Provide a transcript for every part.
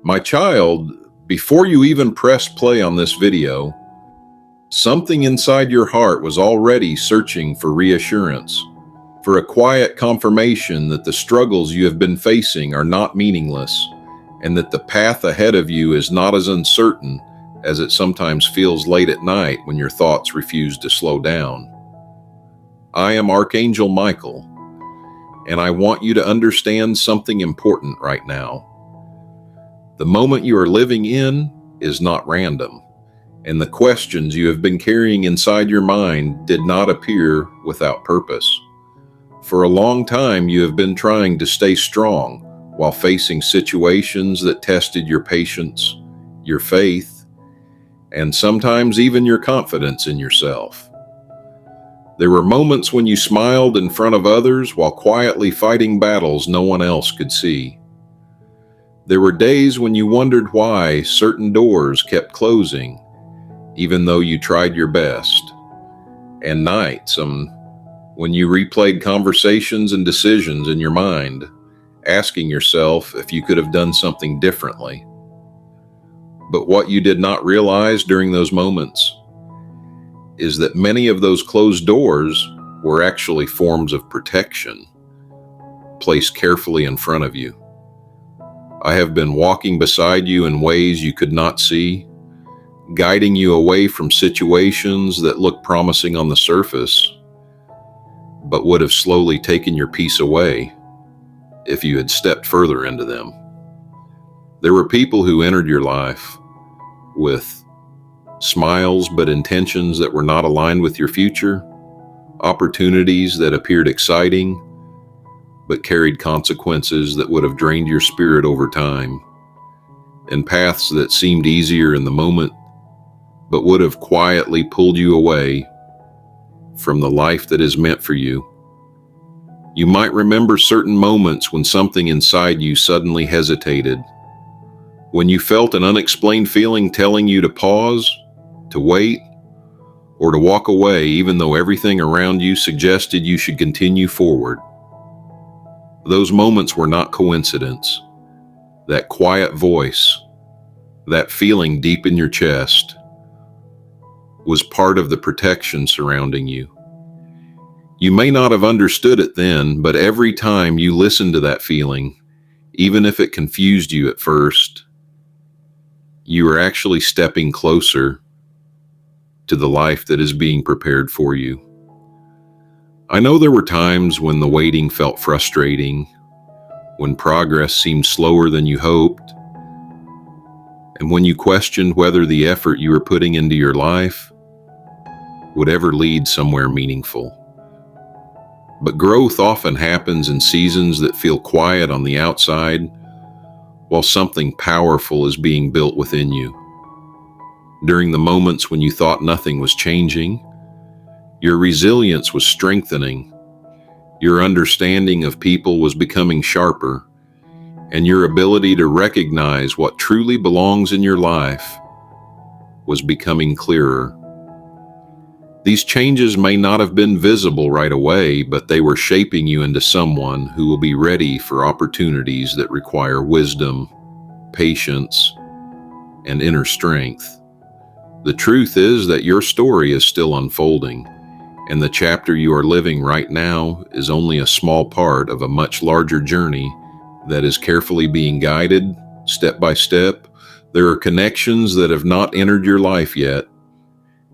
My child, before you even pressed play on this video, something inside your heart was already searching for reassurance, for a quiet confirmation that the struggles you have been facing are not meaningless, and that the path ahead of you is not as uncertain as it sometimes feels late at night when your thoughts refuse to slow down. I am Archangel Michael, and I want you to understand something important right now. The moment you are living in is not random, and the questions you have been carrying inside your mind did not appear without purpose. For a long time, you have been trying to stay strong while facing situations that tested your patience, your faith, and sometimes even your confidence in yourself. There were moments when you smiled in front of others while quietly fighting battles no one else could see. There were days when you wondered why certain doors kept closing, even though you tried your best, and nights when you replayed conversations and decisions in your mind, asking yourself if you could have done something differently. But what you did not realize during those moments is that many of those closed doors were actually forms of protection, placed carefully in front of you. I have been walking beside you in ways you could not see, guiding you away from situations that looked promising on the surface, but would have slowly taken your peace away if you had stepped further into them. There were people who entered your life with smiles but intentions that were not aligned with your future, opportunities that appeared exciting but carried consequences that would have drained your spirit over time, and paths that seemed easier in the moment but would have quietly pulled you away from the life that is meant for you. You might remember certain moments when something inside you suddenly hesitated, when you felt an unexplained feeling telling you to pause, to wait, or to walk away even though everything around you suggested you should continue forward. Those moments were not coincidence. That quiet voice, that feeling deep in your chest, was part of the protection surrounding you. You may not have understood it then, but every time you listened to that feeling, even if it confused you at first, you are actually stepping closer to the life that is being prepared for you. I know there were times when the waiting felt frustrating, when progress seemed slower than you hoped, and when you questioned whether the effort you were putting into your life would ever lead somewhere meaningful. But growth often happens in seasons that feel quiet on the outside, while something powerful is being built within you. During the moments when you thought nothing was changing, your resilience was strengthening, your understanding of people was becoming sharper, and your ability to recognize what truly belongs in your life was becoming clearer. These changes may not have been visible right away, but they were shaping you into someone who will be ready for opportunities that require wisdom, patience, and inner strength. The truth is that your story is still unfolding, and the chapter you are living right now is only a small part of a much larger journey that is carefully being guided, step by step. There are connections that have not entered your life yet,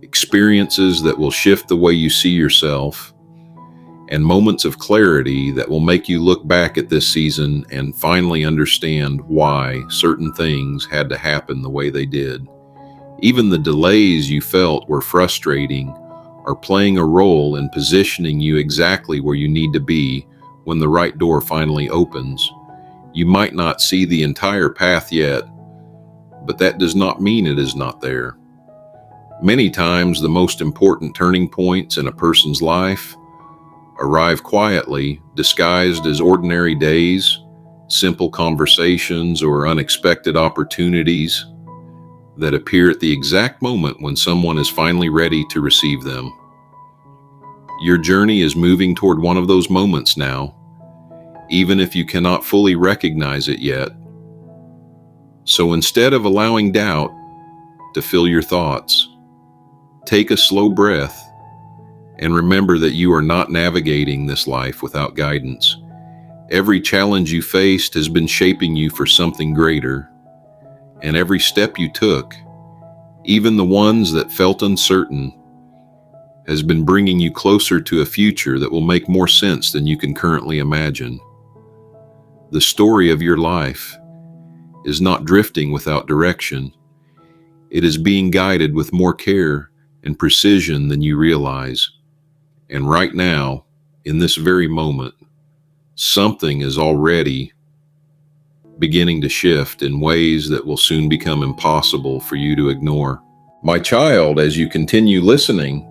experiences that will shift the way you see yourself, and moments of clarity that will make you look back at this season and finally understand why certain things had to happen the way they did. Even the delays you felt were frustrating are playing a role in positioning you exactly where you need to be when the right door finally opens. You might not see the entire path yet, but that does not mean it is not there. Many times, the most important turning points in a person's life arrive quietly, disguised as ordinary days, simple conversations, or unexpected opportunities that appear at the exact moment when someone is finally ready to receive them. Your journey is moving toward one of those moments now, even if you cannot fully recognize it yet. So instead of allowing doubt to fill your thoughts, take a slow breath and remember that you are not navigating this life without guidance. Every challenge you faced has been shaping you for something greater, and every step you took, even the ones that felt uncertain, has been bringing you closer to a future that will make more sense than you can currently imagine. The story of your life is not drifting without direction. It is being guided with more care and precision than you realize. And right now, in this very moment, something is already beginning to shift in ways that will soon become impossible for you to ignore. My child, as you continue listening,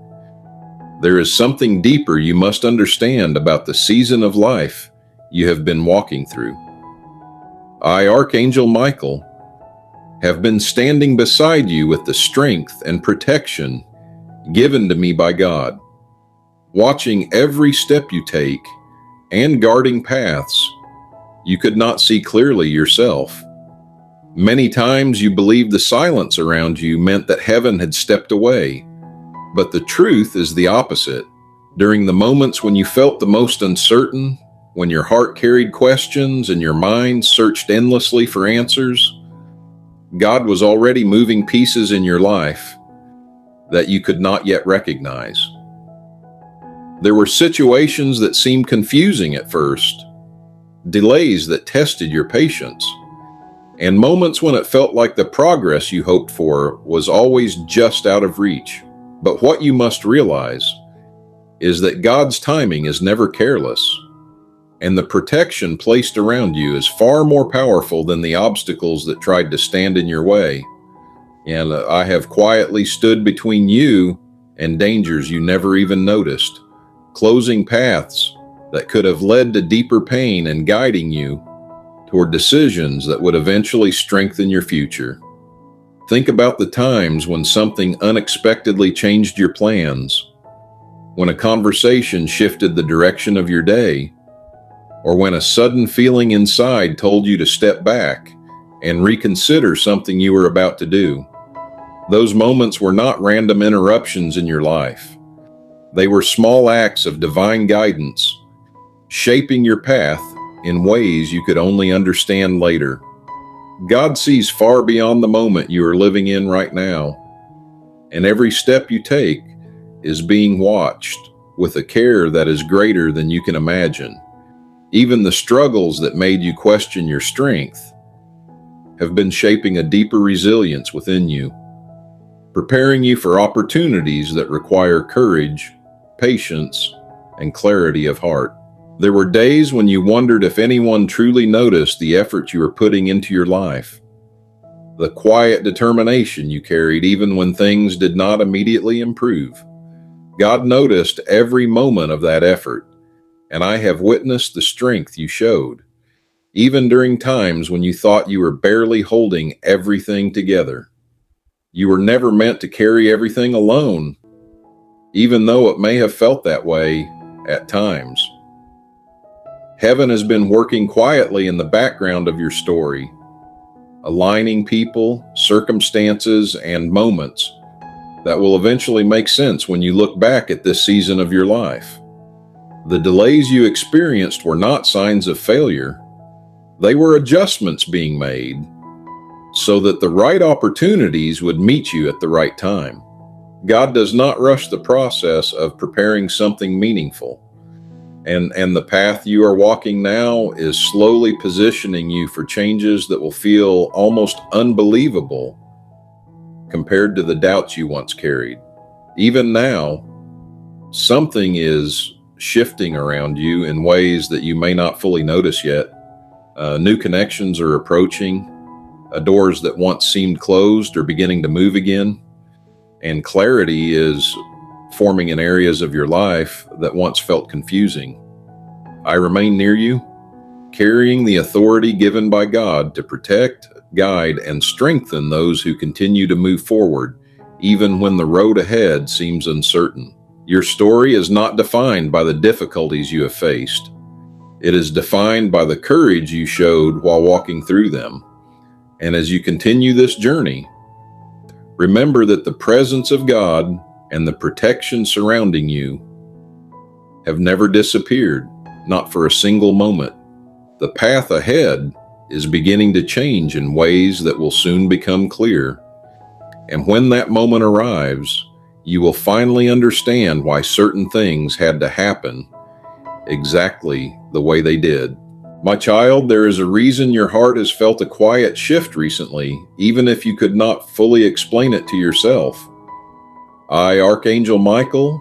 there is something deeper you must understand about the season of life you have been walking through. I, Archangel Michael, have been standing beside you with the strength and protection given to me by God, watching every step you take and guarding paths you could not see clearly yourself. Many times you believed the silence around you meant that heaven had stepped away, but the truth is the opposite. During the moments when you felt the most uncertain, when your heart carried questions and your mind searched endlessly for answers, God was already moving pieces in your life that you could not yet recognize. There were situations that seemed confusing at first, delays that tested your patience, and moments when it felt like the progress you hoped for was always just out of reach. But what you must realize is that God's timing is never careless, and the protection placed around you is far more powerful than the obstacles that tried to stand in your way. And I have quietly stood between you and dangers you never even noticed, closing paths that could have led to deeper pain and guiding you toward decisions that would eventually strengthen your future. Think about the times when something unexpectedly changed your plans, when a conversation shifted the direction of your day, or when a sudden feeling inside told you to step back and reconsider something you were about to do. Those moments were not random interruptions in your life. They were small acts of divine guidance, shaping your path in ways you could only understand later. God sees far beyond the moment you are living in right now, and every step you take is being watched with a care that is greater than you can imagine. Even the struggles that made you question your strength have been shaping a deeper resilience within you, preparing you for opportunities that require courage, patience, and clarity of heart. There were days when you wondered if anyone truly noticed the effort you were putting into your life, the quiet determination you carried even when things did not immediately improve. God noticed every moment of that effort, and I have witnessed the strength you showed, even during times when you thought you were barely holding everything together. You were never meant to carry everything alone, even though it may have felt that way at times. Heaven has been working quietly in the background of your story, aligning people, circumstances, and moments that will eventually make sense when you look back at this season of your life. The delays you experienced were not signs of failure. They were adjustments being made so that the right opportunities would meet you at the right time. God does not rush the process of preparing something meaningful. And the path you are walking now is slowly positioning you for changes that will feel almost unbelievable compared to the doubts you once carried. Even now, something is shifting around you in ways that you may not fully notice yet. New connections are approaching. Doors that once seemed closed are beginning to move again. And clarity is forming in areas of your life that once felt confusing. I remain near you, carrying the authority given by God to protect, guide, and strengthen those who continue to move forward, even when the road ahead seems uncertain. Your story is not defined by the difficulties you have faced. It is defined by the courage you showed while walking through them. And as you continue this journey, remember that the presence of God and the protection surrounding you have never disappeared, not for a single moment. The path ahead is beginning to change in ways that will soon become clear. And when that moment arrives, you will finally understand why certain things had to happen exactly the way they did. My child, there is a reason your heart has felt a quiet shift recently, even if you could not fully explain it to yourself. I, Archangel Michael,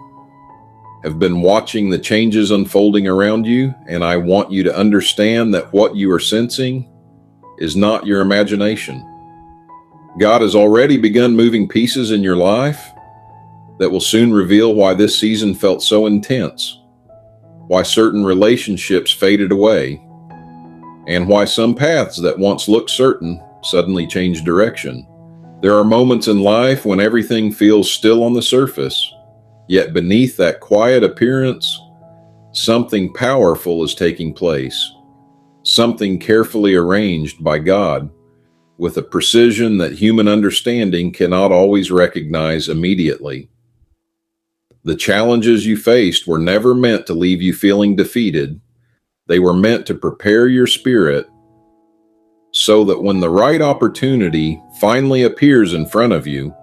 have been watching the changes unfolding around you, and I want you to understand that what you are sensing is not your imagination. God has already begun moving pieces in your life that will soon reveal why this season felt so intense, why certain relationships faded away, and why some paths that once looked certain suddenly changed direction. There are moments in life when everything feels still on the surface, yet beneath that quiet appearance, something powerful is taking place, something carefully arranged by God, with a precision that human understanding cannot always recognize immediately. The challenges you faced were never meant to leave you feeling defeated. They were meant to prepare your spirit so that when the right opportunity finally appears in front of you,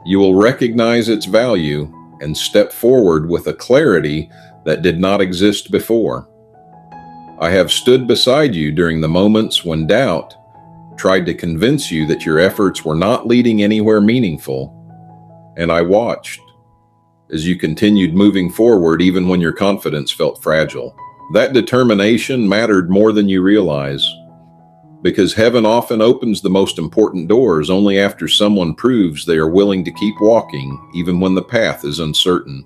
you will recognize its value and step forward with a clarity that did not exist before. I have stood beside you during the moments when doubt tried to convince you that your efforts were not leading anywhere meaningful, and I watched as you continued moving forward even when your confidence felt fragile. That determination mattered more than you realize, because heaven often opens the most important doors only after someone proves they are willing to keep walking even when the path is uncertain.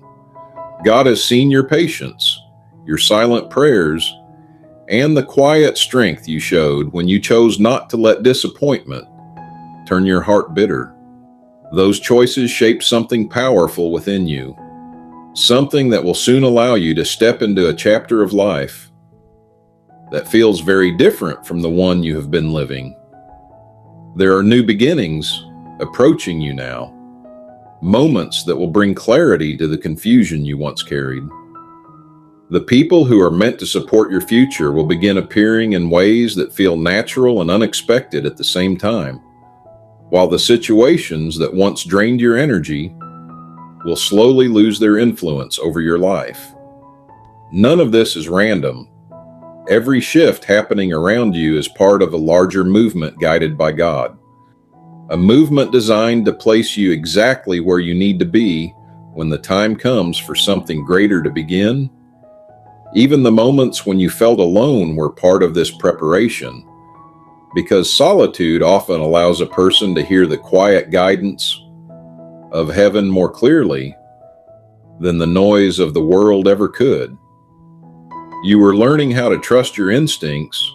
God has seen your patience, your silent prayers, and the quiet strength you showed when you chose not to let disappointment turn your heart bitter. Those choices shaped something powerful within you, something that will soon allow you to step into a chapter of life that feels very different from the one you have been living. There are new beginnings approaching you now, moments that will bring clarity to the confusion you once carried. The people who are meant to support your future will begin appearing in ways that feel natural and unexpected at the same time, while the situations that once drained your energy will slowly lose their influence over your life. None of this is random. Every shift happening around you is part of a larger movement guided by God, a movement designed to place you exactly where you need to be when the time comes for something greater to begin. Even the moments when you felt alone were part of this preparation, because solitude often allows a person to hear the quiet guidance of heaven more clearly than the noise of the world ever could. You were learning how to trust your instincts,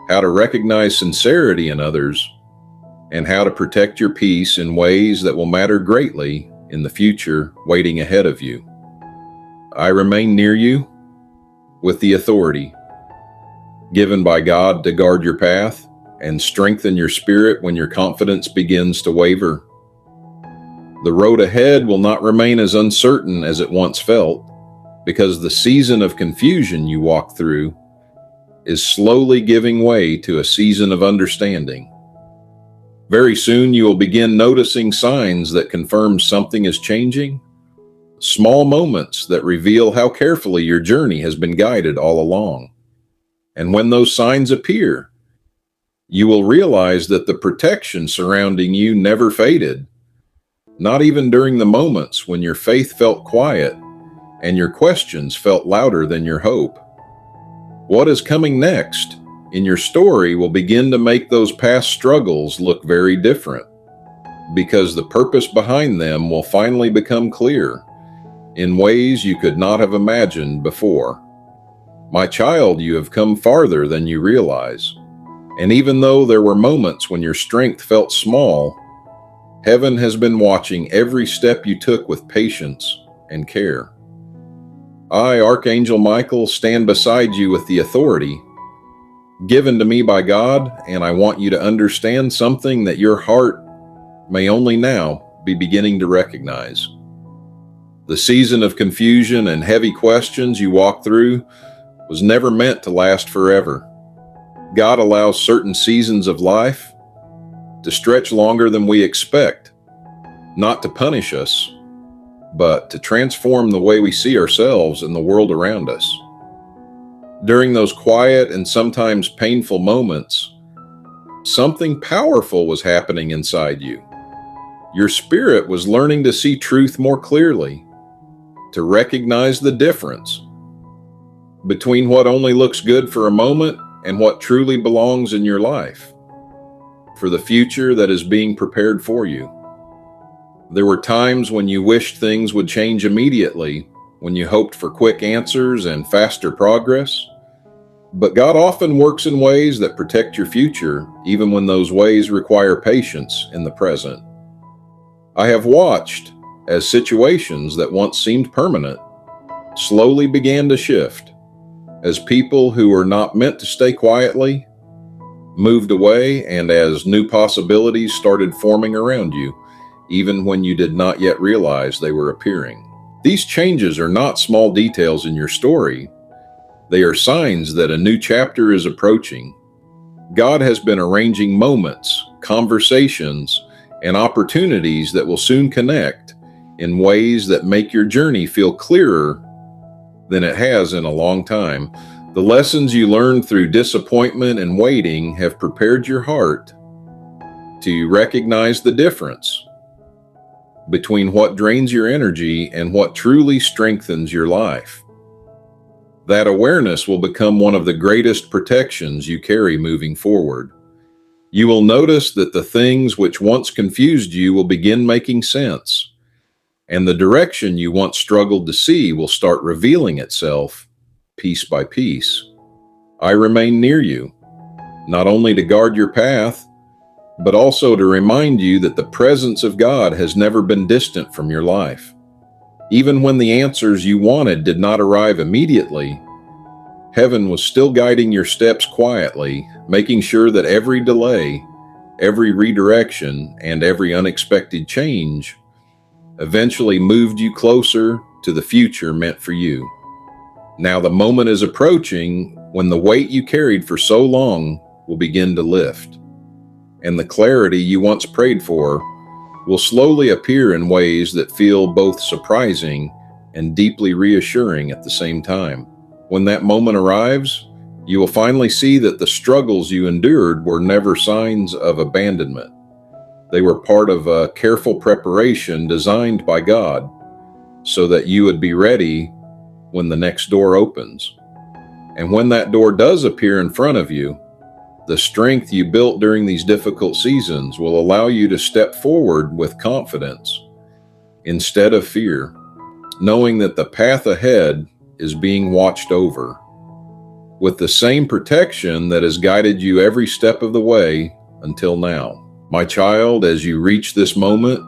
how to recognize sincerity in others, and how to protect your peace in ways that will matter greatly in the future waiting ahead of you. I remain near you with the authority given by God to guard your path and strengthen your spirit when your confidence begins to waver. The road ahead will not remain as uncertain as it once felt, because the season of confusion you walk through is slowly giving way to a season of understanding. Very soon you will begin noticing signs that confirm something is changing, small moments that reveal how carefully your journey has been guided all along. And when those signs appear, you will realize that the protection surrounding you never faded, not even during the moments when your faith felt quiet and your questions felt louder than your hope. What is coming next in your story will begin to make those past struggles look very different, because the purpose behind them will finally become clear in ways you could not have imagined before. My child, you have come farther than you realize. And even though there were moments when your strength felt small, heaven has been watching every step you took with patience and care. I, Archangel Michael, stand beside you with the authority given to me by God, and I want you to understand something that your heart may only now be beginning to recognize. The season of confusion and heavy questions you walk through was never meant to last forever. God allows certain seasons of life to stretch longer than we expect, not to punish us, but to transform the way we see ourselves and the world around us. During those quiet and sometimes painful moments, something powerful was happening inside you. Your spirit was learning to see truth more clearly, to recognize the difference between what only looks good for a moment and what truly belongs in your life, for the future that is being prepared for you. There were times when you wished things would change immediately, when you hoped for quick answers and faster progress. But God often works in ways that protect your future, even when those ways require patience in the present. I have watched as situations that once seemed permanent slowly began to shift, as people who were not meant to stay quietly moved away, and as new possibilities started forming around you, even when you did not yet realize they were appearing. These changes are not small details in your story. They are signs that a new chapter is approaching. God has been arranging moments, conversations, and opportunities that will soon connect in ways that make your journey feel clearer than it has in a long time. The lessons you learned through disappointment and waiting have prepared your heart to recognize the difference between what drains your energy and what truly strengthens your life. That awareness will become one of the greatest protections you carry moving forward. You will notice that the things which once confused you will begin making sense, and the direction you once struggled to see will start revealing itself piece by piece. I remain near you, not only to guard your path, but also to remind you that the presence of God has never been distant from your life. Even when the answers you wanted did not arrive immediately, heaven was still guiding your steps quietly, making sure that every delay, every redirection, and every unexpected change eventually moved you closer to the future meant for you. Now the moment is approaching when the weight you carried for so long will begin to lift, and the clarity you once prayed for will slowly appear in ways that feel both surprising and deeply reassuring at the same time. When that moment arrives, you will finally see that the struggles you endured were never signs of abandonment. They were part of a careful preparation designed by God so that you would be ready when the next door opens. And when that door does appear in front of you, the strength you built during these difficult seasons will allow you to step forward with confidence instead of fear, knowing that the path ahead is being watched over with the same protection that has guided you every step of the way until now. My child, as you reach this moment,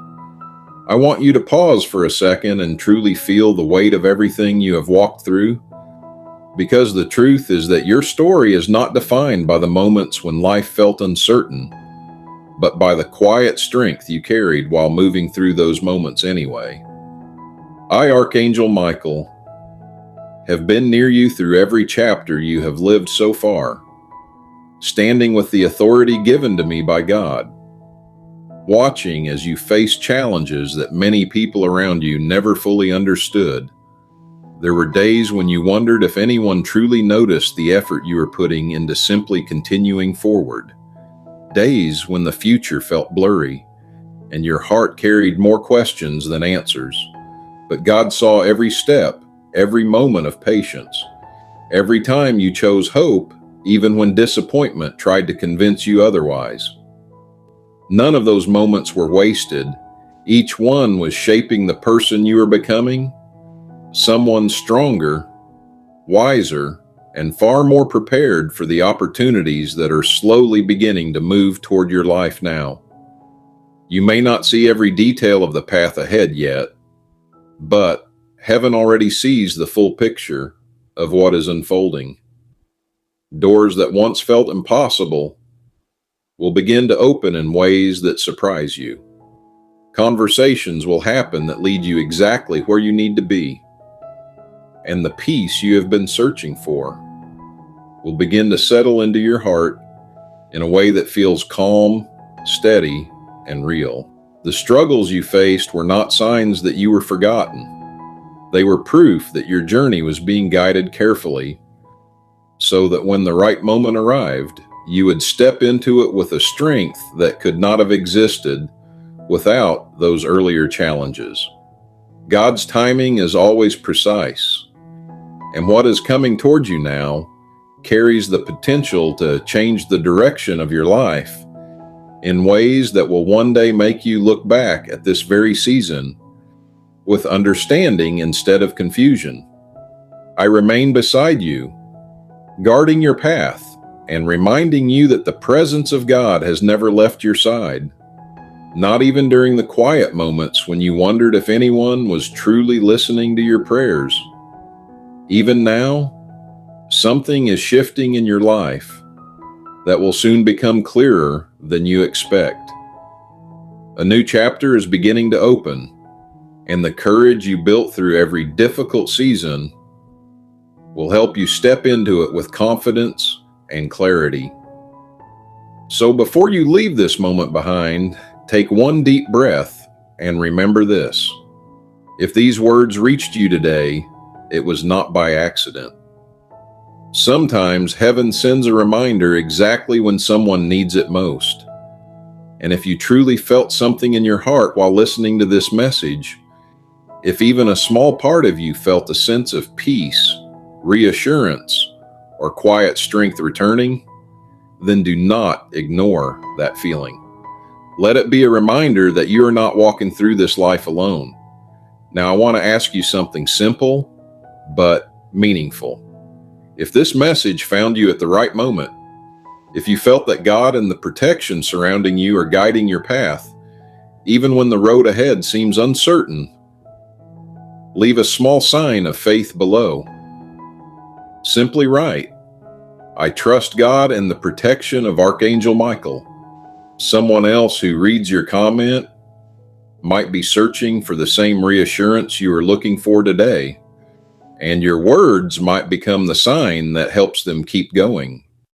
I want you to pause for a second and truly feel the weight of everything you have walked through, because the truth is that your story is not defined by the moments when life felt uncertain, but by the quiet strength you carried while moving through those moments anyway. I, Archangel Michael, have been near you through every chapter you have lived so far, standing with the authority given to me by God, watching as you face challenges that many people around you never fully understood. There were days when you wondered if anyone truly noticed the effort you were putting into simply continuing forward. Days when the future felt blurry and your heart carried more questions than answers. But God saw every step, every moment of patience, every time you chose hope, even when disappointment tried to convince you otherwise. None of those moments were wasted. Each one was shaping the person you were becoming, someone stronger, wiser, and far more prepared for the opportunities that are slowly beginning to move toward your life now. You may not see every detail of the path ahead yet, but heaven already sees the full picture of what is unfolding. Doors that once felt impossible will begin to open in ways that surprise you. Conversations will happen that lead you exactly where you need to be, and the peace you have been searching for will begin to settle into your heart in a way that feels calm, steady, and real. The struggles you faced were not signs that you were forgotten. They were proof that your journey was being guided carefully, so that when the right moment arrived, you would step into it with a strength that could not have existed without those earlier challenges. God's timing is always precise, and what is coming towards you now carries the potential to change the direction of your life in ways that will one day make you look back at this very season with understanding instead of confusion. I remain beside you, guarding your path and reminding you that the presence of God has never left your side, not even during the quiet moments when you wondered if anyone was truly listening to your prayers. Even now, something is shifting in your life that will soon become clearer than you expect. A new chapter is beginning to open, and the courage you built through every difficult season will help you step into it with confidence and clarity. So before you leave this moment behind, take one deep breath and remember this. If these words reached you today, it was not by accident. Sometimes heaven sends a reminder exactly when someone needs it most. And if you truly felt something in your heart while listening to this message, if even a small part of you felt a sense of peace, reassurance, or quiet strength returning, then do not ignore that feeling. Let it be a reminder that you are not walking through this life alone. Now, I want to ask you something simple, but meaningful. If this message found you at the right moment, if you felt that God and the protection surrounding you are guiding your path, even when the road ahead seems uncertain, leave a small sign of faith below. Simply write, "I trust God and the protection of Archangel Michael." Someone else who reads your comment might be searching for the same reassurance you are looking for today, and your words might become the sign that helps them keep going.